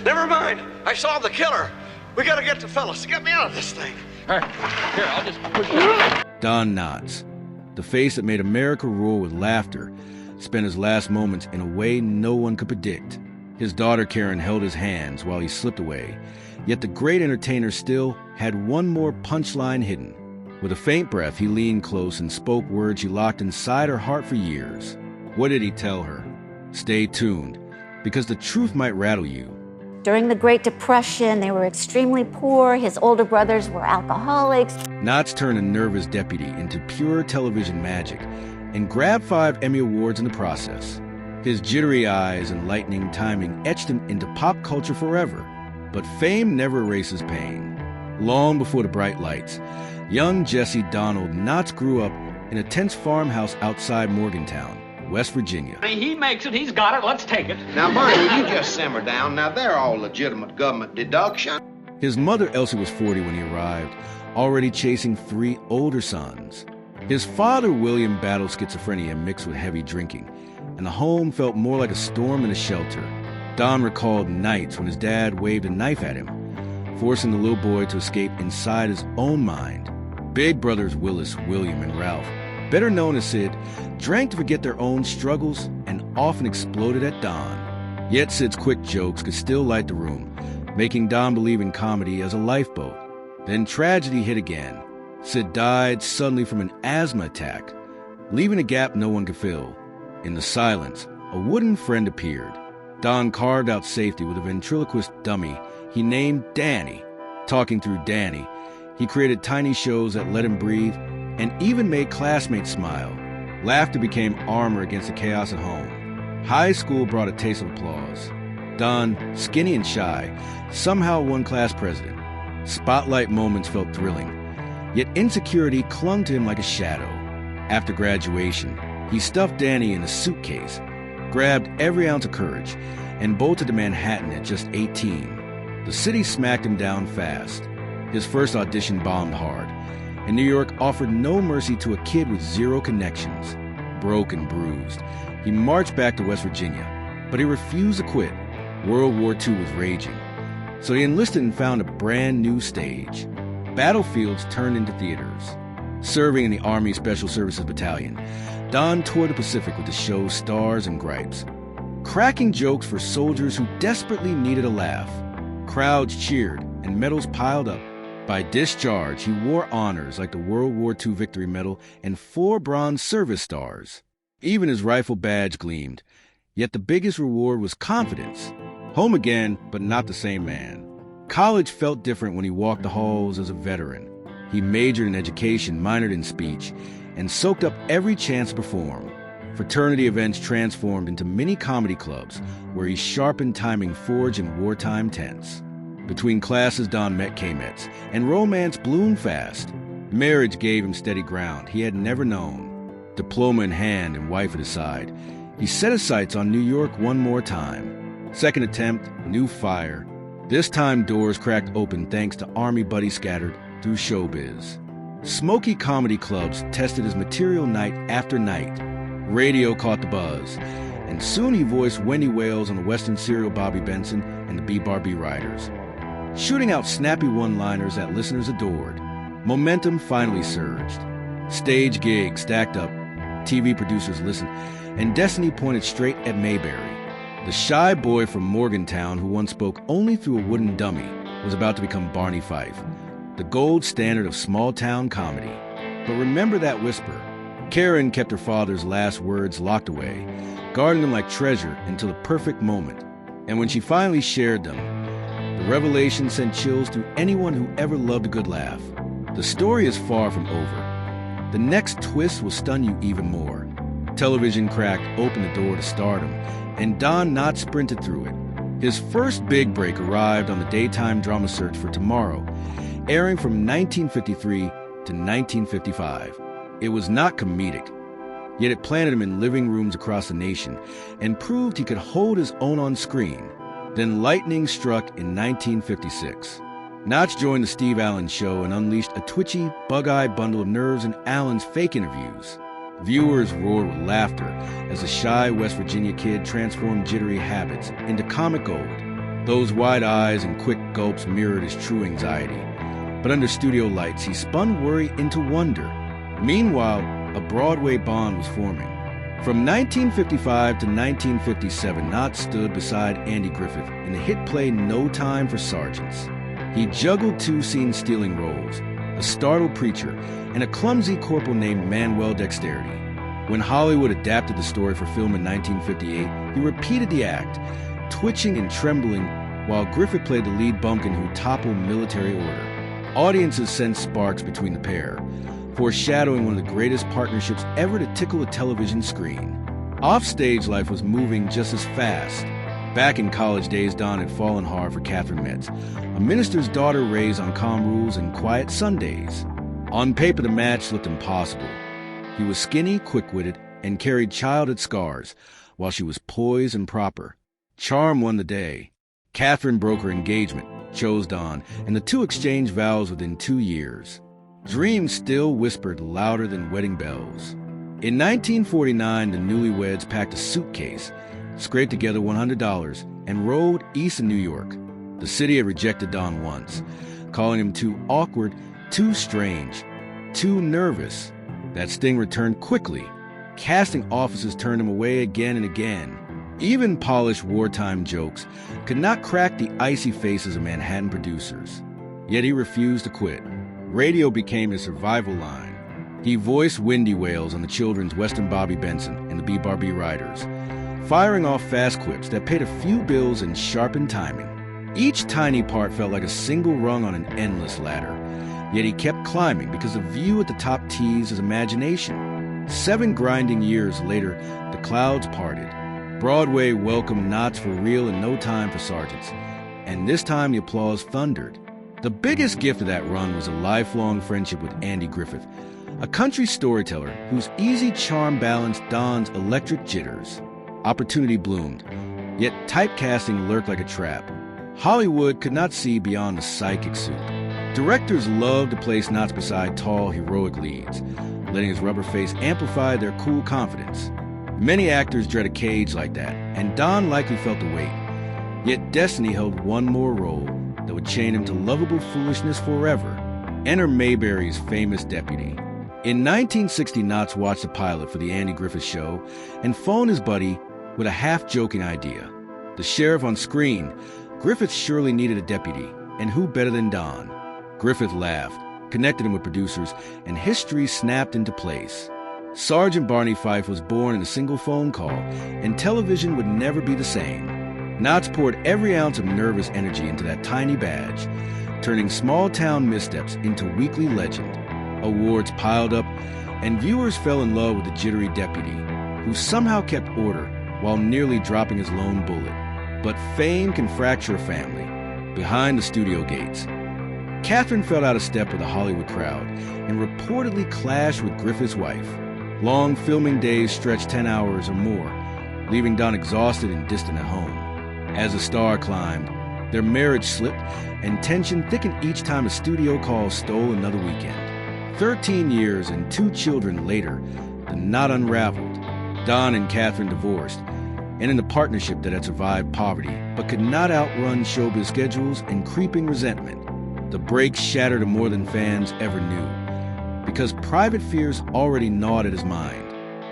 Never mind. I saw the killer. We gotta get the fellas. Get me out of this thing. All right. Here, I'll just push you out. Don Knotts, the face that made America roar with laughter, spent his last moments in a way no one could predict. His daughter Karen held his hands while he slipped away, yet the great entertainer still had one more punchline hidden. With a faint breath, he leaned close and spoke words she locked inside her heart for years. What did he tell her? Stay tuned, because the truth might rattle you. During the Great Depression, they were extremely poor. His older brothers were alcoholics. Knotts turned a nervous deputy into pure television magic and grabbed 5 Emmy Awards in the process. His jittery eyes and lightning timing etched him into pop culture forever. But fame never erases pain. Long before the bright lights, young Jesse Donald Knotts grew up in a tense farmhouse outside Morgantown, West Virginia. He makes it, he's got it, let's take it. Now, Bernie, will you just simmer down? Now, they're all legitimate government deduction. His mother, Elsie, was 40 when he arrived, already chasing 3 older sons. His father, William, battled schizophrenia mixed with heavy drinking, and the home felt more like a storm than a shelter. Don recalled nights when his dad waved a knife at him, forcing the little boy to escape inside his own mind. Big brothers Willis, William, and Ralph, better known as Sid, drank to forget their own struggles and often exploded at Don. Yet Sid's quick jokes could still light the room, making Don believe in comedy as a lifeboat. Then tragedy hit again. Sid died suddenly from an asthma attack, leaving a gap no one could fill. In the silence, a wooden friend appeared. Don carved out safety with a ventriloquist dummy he named Danny. Talking through Danny, he created tiny shows that let him breathe and even made classmates smile. Laughter became armor against the chaos at home. High school brought a taste of applause. Don, skinny and shy, somehow won class president. Spotlight moments felt thrilling, yet insecurity clung to him like a shadow. After graduation, he stuffed Danny in a suitcase, grabbed every ounce of courage, and bolted to Manhattan at just 18. The city smacked him down fast. His first audition bombed hard, and New York offered no mercy to a kid with 0 connections. Broke and bruised, he marched back to West Virginia, but he refused to quit. World War II was raging, so he enlisted and found a brand new stage. Battlefields turned into theaters. Serving in the Army Special Services Battalion, Don toured the Pacific with the show's Stars and Gripes, cracking jokes for soldiers who desperately needed a laugh. Crowds cheered and medals piled up. By discharge, he wore honors like the World War II Victory Medal and 4 Bronze Service Stars. Even his rifle badge gleamed. Yet the biggest reward was confidence. Home again, but not the same man. College felt different when he walked the halls as a veteran. He majored in education, minored in speech, and soaked up every chance to perform. Fraternity events transformed into mini comedy clubs where he sharpened timing forged in wartime tents. Between classes, Don met K-Mets, and romance bloomed fast. Marriage gave him steady ground he had never known. Diploma in hand and wife at his side, he set his sights on New York one more time. Second attempt, new fire. This time doors cracked open thanks to Army buddies scattered through showbiz. Smoky comedy clubs tested his material night after night. Radio caught the buzz, and soon he voiced Wendy Wales on the Western serial Bobby Benson and the B-Bar-B Riders, shooting out snappy one-liners that listeners adored. Momentum finally surged. Stage gigs stacked up, TV producers listened, and destiny pointed straight at Mayberry. The shy boy from Morgantown who once spoke only through a wooden dummy was about to become Barney Fife, the gold standard of small-town comedy. But remember that whisper. Karen kept her father's last words locked away, guarding them like treasure until the perfect moment. And when she finally shared them, the revelation sent chills through anyone who ever loved a good laugh. The story is far from over. The next twist will stun you even more. Television cracked open the door to stardom, and Don Knotts sprinted through it. His first big break arrived on the daytime drama Search for Tomorrow, airing from 1953 to 1955. It was not comedic, yet it planted him in living rooms across the nation and proved he could hold his own on screen. Then lightning struck in 1956. Knotts joined the Steve Allen Show and unleashed a twitchy, bug-eyed bundle of nerves in Allen's fake interviews. Viewers roared with laughter as the shy West Virginia kid transformed jittery habits into comic gold. Those wide eyes and quick gulps mirrored his true anxiety. But under studio lights, he spun worry into wonder. Meanwhile, a Broadway bond was forming. From 1955 to 1957, Knott stood beside Andy Griffith in the hit play No Time for Sergeants. He juggled two scene-stealing roles, a startled preacher and a clumsy corporal named Manuel Dexterity. When Hollywood adapted the story for film in 1958, he repeated the act, twitching and trembling while Griffith played the lead bumpkin who toppled military order. Audiences sensed sparks between the pair, foreshadowing one of the greatest partnerships ever to tickle a television screen. Offstage life was moving just as fast. Back in college days, Don had fallen hard for Catherine Metz, a minister's daughter raised on calm rules and quiet Sundays. On paper, the match looked impossible. He was skinny, quick-witted, and carried childhood scars, while she was poised and proper. Charm won the day. Catherine broke her engagement, chose Don, and the two exchanged vows within 2 years. Dreams still whispered louder than wedding bells. In 1949, the newlyweds packed a suitcase, scraped together $100, and rode east of New York. The city had rejected Don once, calling him too awkward, too strange, too nervous. That sting returned quickly. Casting offices turned him away again and again. Even polished wartime jokes could not crack the icy faces of Manhattan producers. Yet he refused to quit. Radio became his survival line. He voiced windy wails on the children's Western Bobby Benson and the B-Bar-B Riders, firing off fast quips that paid a few bills and sharpened timing. Each tiny part felt like a single rung on an endless ladder, yet he kept climbing because the view at the top teased his imagination. 7 grinding years later, the clouds parted. Broadway welcomed Knott's for real and No Time for Sergeants, and this time the applause thundered. The biggest gift of that run was a lifelong friendship with Andy Griffith, a country storyteller whose easy charm balanced Don's electric jitters. Opportunity bloomed, yet typecasting lurked like a trap. Hollywood could not see beyond the psychic suit. Directors loved to place Knott beside tall, heroic leads, letting his rubber face amplify their cool confidence. Many actors dread a cage like that, and Don likely felt the weight. Yet destiny held one more role that would chain him to lovable foolishness forever. Enter Mayberry's famous deputy. In 1960, Knott watched the pilot for the Andy Griffith Show and phoned his buddy with a half-joking idea. The sheriff on screen, Griffith surely needed a deputy, and who better than Don? Griffith laughed, connected him with producers, and history snapped into place. Sergeant Barney Fife was born in a single phone call, and television would never be the same. Knott poured every ounce of nervous energy into that tiny badge, turning small-town missteps into weekly legend. Awards piled up, and viewers fell in love with the jittery deputy, who somehow kept order while nearly dropping his lone bullet. But fame can fracture a family. Behind the studio gates, Catherine fell out of step with the Hollywood crowd and reportedly clashed with Griffith's wife. Long filming days stretched 10 hours or more, leaving Don exhausted and distant at home. As the star climbed, their marriage slipped, and tension thickened each time a studio call stole another weekend. 13 years and 2 children later, the knot unraveled. Don and Catherine divorced, and in a partnership that had survived poverty but could not outrun showbiz schedules and creeping resentment. The break shattered him more than fans ever knew, because private fears already gnawed at his mind.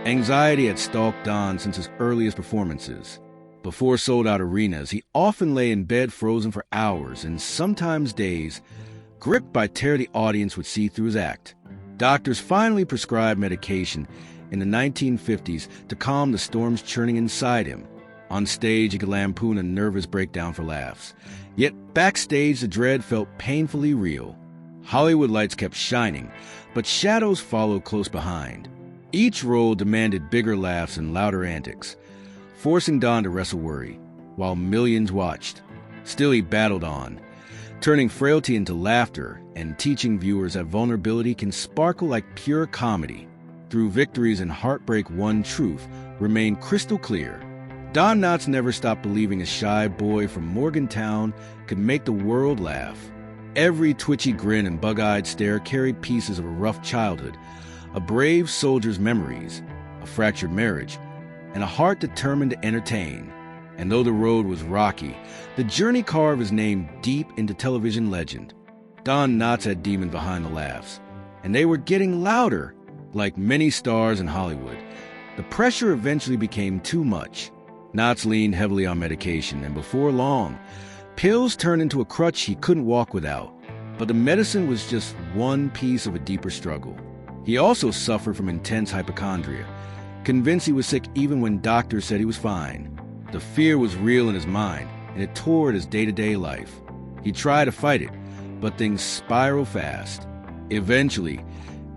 Anxiety had stalked Don since his earliest performances. Before sold-out arenas, he often lay in bed frozen for hours and sometimes days, gripped by terror the audience would see through his act. Doctors finally prescribed medication in the 1950s to calm the storms churning inside him. On stage, he could lampoon a nervous breakdown for laughs. Yet backstage, the dread felt painfully real. Hollywood lights kept shining, but shadows followed close behind. Each role demanded bigger laughs and louder antics, forcing Don to wrestle worry, while millions watched. Still he battled on, turning frailty into laughter and teaching viewers that vulnerability can sparkle like pure comedy. Through victories and heartbreak, one truth remained crystal clear. Don Knotts never stopped believing a shy boy from Morgantown could make the world laugh. Every twitchy grin and bug-eyed stare carried pieces of a rough childhood, a brave soldier's memories, a fractured marriage, and a heart determined to entertain. And though the road was rocky, the journey carved his name deep into television legend. Don Knotts had demons behind the laughs, and they were getting louder. Like many stars in Hollywood, the pressure eventually became too much. Knotts leaned heavily on medication, and before long, pills turned into a crutch he couldn't walk without. But the medicine was just one piece of a deeper struggle. He also suffered from intense hypochondria, convinced he was sick even when doctors said he was fine. The fear was real in his mind, and it tore at his day-to-day life. He tried to fight it, but things spiraled fast. Eventually,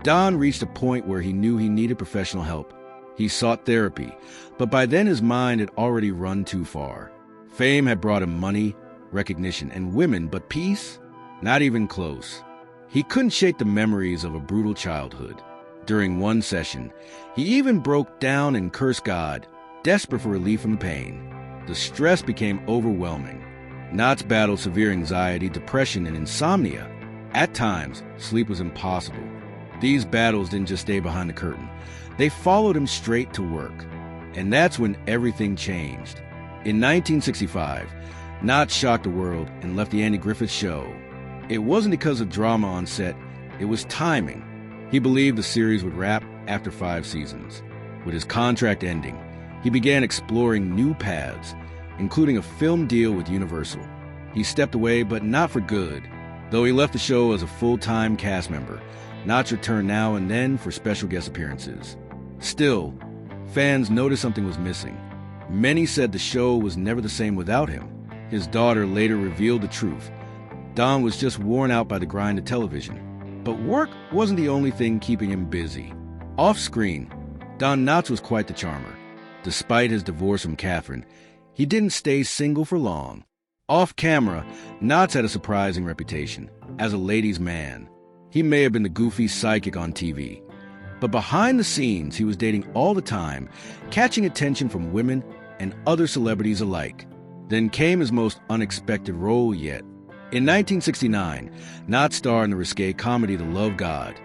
Don reached a point where he knew he needed professional help. He sought therapy, but by then his mind had already run too far. Fame had brought him money, recognition, and women, but peace? Not even close. He couldn't shake the memories of a brutal childhood. During one session, he even broke down and cursed God, desperate for relief from the pain. The stress became overwhelming. Knotts battled severe anxiety, depression, and insomnia. At times, sleep was impossible. These battles didn't just stay behind the curtain. They followed him straight to work. And that's when everything changed. In 1965, Knotts shocked the world and left the Andy Griffith Show. It wasn't because of drama on set, it was timing. He believed the series would wrap after 5 seasons. With his contract ending, he began exploring new paths, including a film deal with Universal. He stepped away, but not for good. Though he left the show as a full-time cast member, Knotts returned now and then for special guest appearances. Still, fans noticed something was missing. Many said the show was never the same without him. His daughter later revealed the truth. Don was just worn out by the grind of television. But work wasn't the only thing keeping him busy. Off-screen, Don Knotts was quite the charmer. Despite his divorce from Catherine, he didn't stay single for long. Off-camera, Knotts had a surprising reputation as a ladies' man. He may have been the goofy psychic on TV, but behind the scenes, he was dating all the time, catching attention from women and other celebrities alike. Then came his most unexpected role yet. In 1969, Knotts starred in the risque comedy The Love God,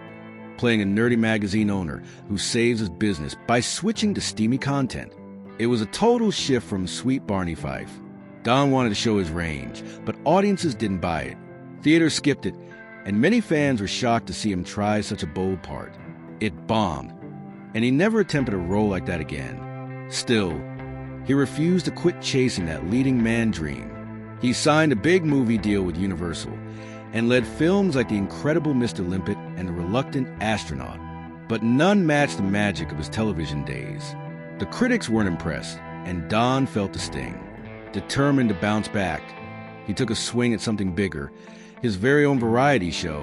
playing a nerdy magazine owner who saves his business by switching to steamy content. It was a total shift from sweet Barney Fife. Don wanted to show his range, but audiences didn't buy it. Theaters skipped it, and many fans were shocked to see him try such a bold part. It bombed, and he never attempted a role like that again. Still, he refused to quit chasing that leading man dream. He signed a big movie deal with Universal and led films like The Incredible Mr. Limpet and The Reluctant Astronaut, but none matched the magic of his television days. The critics weren't impressed, and Don felt the sting. Determined to bounce back, he took a swing at something bigger, his very own variety show.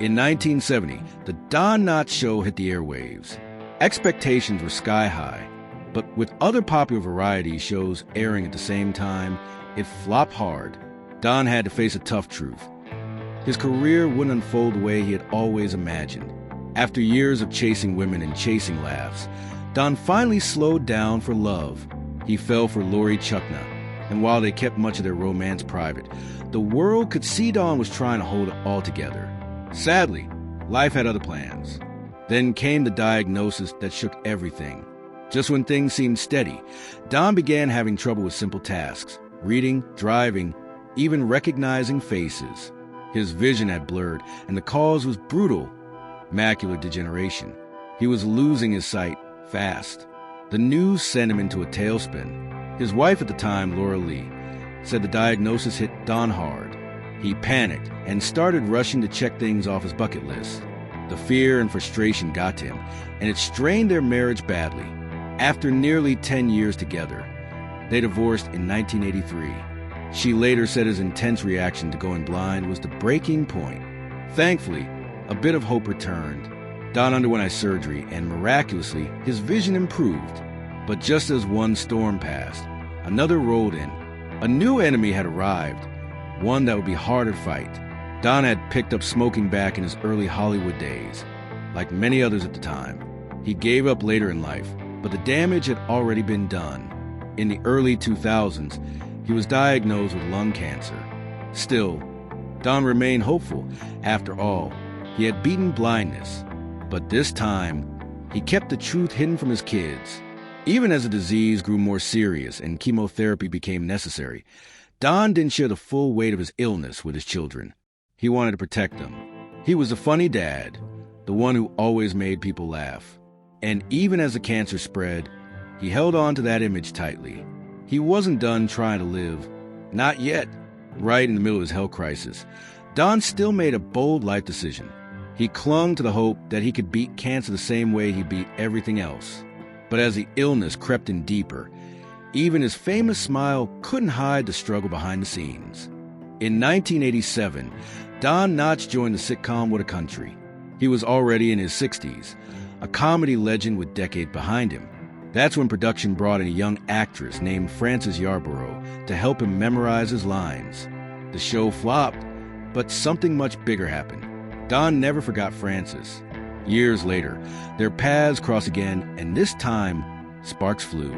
In 1970, the Don Knotts Show hit the airwaves. Expectations were sky high, but with other popular variety shows airing at the same time, it flopped hard. Don had to face a tough truth. His career wouldn't unfold the way he had always imagined. After years of chasing women and chasing laughs, Don finally slowed down for love. He fell for Lori Chuckna, and while they kept much of their romance private, the world could see Don was trying to hold it all together. Sadly, life had other plans. Then came the diagnosis that shook everything. Just when things seemed steady, Don began having trouble with simple tasks. Reading, driving, even recognizing faces. His vision had blurred, and the cause was brutal: macular degeneration. He was losing his sight fast. The news sent him into a tailspin. His wife at the time, Laura Lee, said the diagnosis hit Don hard. He panicked and started rushing to check things off his bucket list. The fear and frustration got to him, and it strained their marriage badly. After nearly 10 years together, they divorced in 1983. She later said his intense reaction to going blind was the breaking point. Thankfully, a bit of hope returned. Don underwent eye surgery, and miraculously, his vision improved. But just as one storm passed, another rolled in. A new enemy had arrived, one that would be harder to fight. Don had picked up smoking back in his early Hollywood days. Like many others at the time, he gave up later in life, but the damage had already been done. In the early 2000s, he was diagnosed with lung cancer. Still, Don remained hopeful. After all, he had beaten blindness. But this time, he kept the truth hidden from his kids. Even as the disease grew more serious and chemotherapy became necessary, Don didn't share the full weight of his illness with his children. He wanted to protect them. He was a funny dad, the one who always made people laugh. And even as the cancer spread, he held on to that image tightly. He wasn't done trying to live. Not yet. Right in the middle of his health crisis, Don still made a bold life decision. He clung to the hope that he could beat cancer the same way he beat everything else. But as the illness crept in deeper, even his famous smile couldn't hide the struggle behind the scenes. In 1987, Don Knotts joined the sitcom What a Country. He was already in his 60s, a comedy legend with decades behind him. That's when production brought in a young actress named Frances Yarborough to help him memorize his lines. The show flopped, but something much bigger happened. Don never forgot Frances. Years later, their paths crossed again, and this time, sparks flew.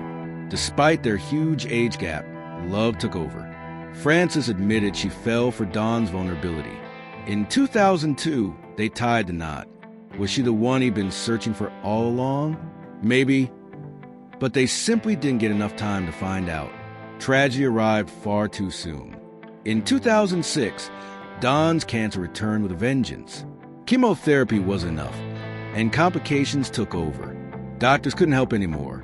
Despite their huge age gap, love took over. Frances admitted she fell for Don's vulnerability. In 2002, they tied the knot. Was she the one he'd been searching for all along? Maybe. But they simply didn't get enough time to find out. Tragedy arrived far too soon. In 2006, Don's cancer returned with a vengeance. Chemotherapy wasn't enough, and complications took over. Doctors couldn't help anymore,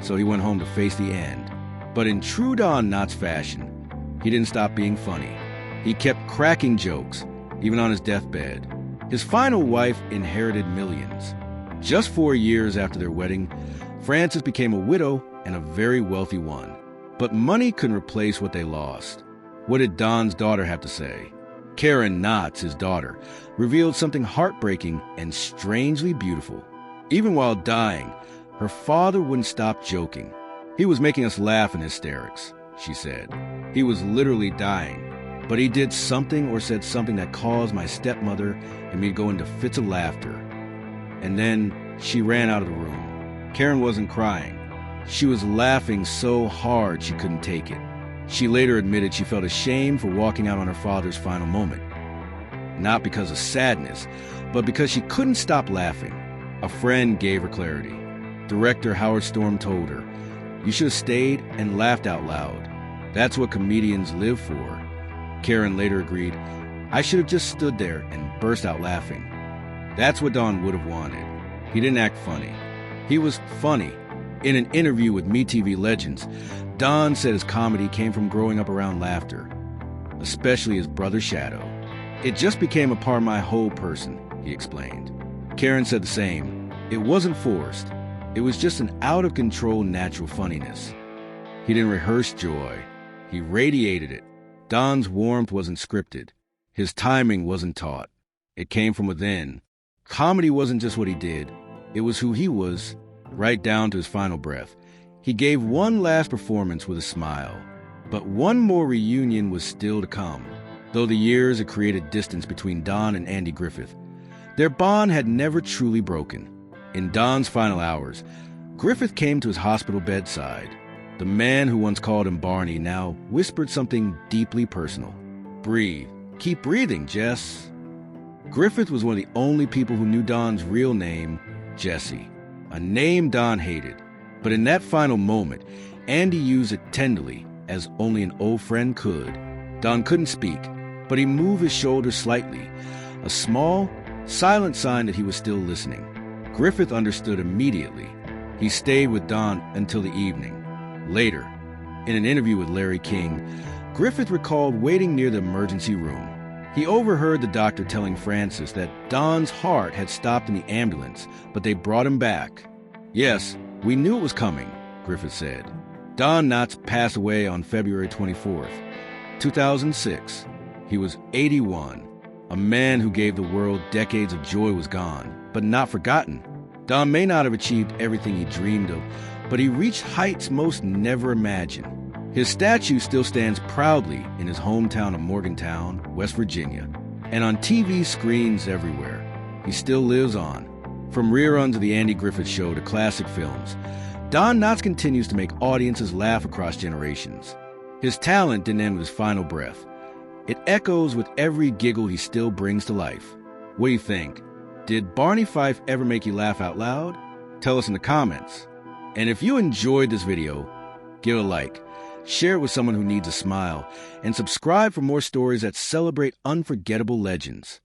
so he went home to face the end. But in true Don Knotts fashion, he didn't stop being funny. He kept cracking jokes, even on his deathbed. His final wife inherited millions. Just 4 years after their wedding, Frances became a widow and a very wealthy one. But money couldn't replace what they lost. What did Don's daughter have to say? Karen Knotts, his daughter, revealed something heartbreaking and strangely beautiful. Even while dying, her father wouldn't stop joking. He was making us laugh in hysterics, she said. He was literally dying, but he did something or said something that caused my stepmother and me to go into fits of laughter. And then she ran out of the room. Karen wasn't crying. She was laughing so hard she couldn't take it. She later admitted she felt ashamed for walking out on her father's final moment. Not because of sadness, but because she couldn't stop laughing. A friend gave her clarity. Director Howard Storm told her, "You should have stayed and laughed out loud. That's what comedians live for." Karen later agreed, "I should have just stood there and burst out laughing." That's what Don would have wanted. He didn't act funny. He was funny. In an interview with MeTV Legends, Don said his comedy came from growing up around laughter, especially his brother Shadow. "It just became a part of my whole person," he explained. Karen said the same. It wasn't forced. It was just an out-of-control natural funniness. He didn't rehearse joy. He radiated it. Don's warmth wasn't scripted. His timing wasn't taught. It came from within. Comedy wasn't just what he did. It was who he was, right down to his final breath. He gave one last performance with a smile. But one more reunion was still to come, though the years had created distance between Don and Andy Griffith. Their bond had never truly broken. In Don's final hours, Griffith came to his hospital bedside. The man who once called him Barney now whispered something deeply personal. "Breathe. Keep breathing, Jess." Griffith was one of the only people who knew Don's real name, Jesse, a name Don hated. But in that final moment, Andy used it tenderly, as only an old friend could. Don couldn't speak, but he moved his shoulders slightly, a small, silent sign that he was still listening. Griffith understood immediately. He stayed with Don until the evening. Later, in an interview with Larry King, Griffith recalled waiting near the emergency room. He overheard the doctor telling Frances that Don's heart had stopped in the ambulance, but they brought him back. "Yes, we knew it was coming," Griffith said. Don Knotts passed away on February 24th, 2006. He was 81. A man who gave the world decades of joy was gone, but not forgotten. Don may not have achieved everything he dreamed of, but he reached heights most never imagined. His statue still stands proudly in his hometown of Morgantown, West Virginia, and on TV screens everywhere. He still lives on. From reruns of The Andy Griffith Show to classic films, Don Knotts continues to make audiences laugh across generations. His talent didn't end with his final breath. It echoes with every giggle he still brings to life. What do you think? Did Barney Fife ever make you laugh out loud? Tell us in the comments. And if you enjoyed this video, give a like, share it with someone who needs a smile, and subscribe for more stories that celebrate unforgettable legends.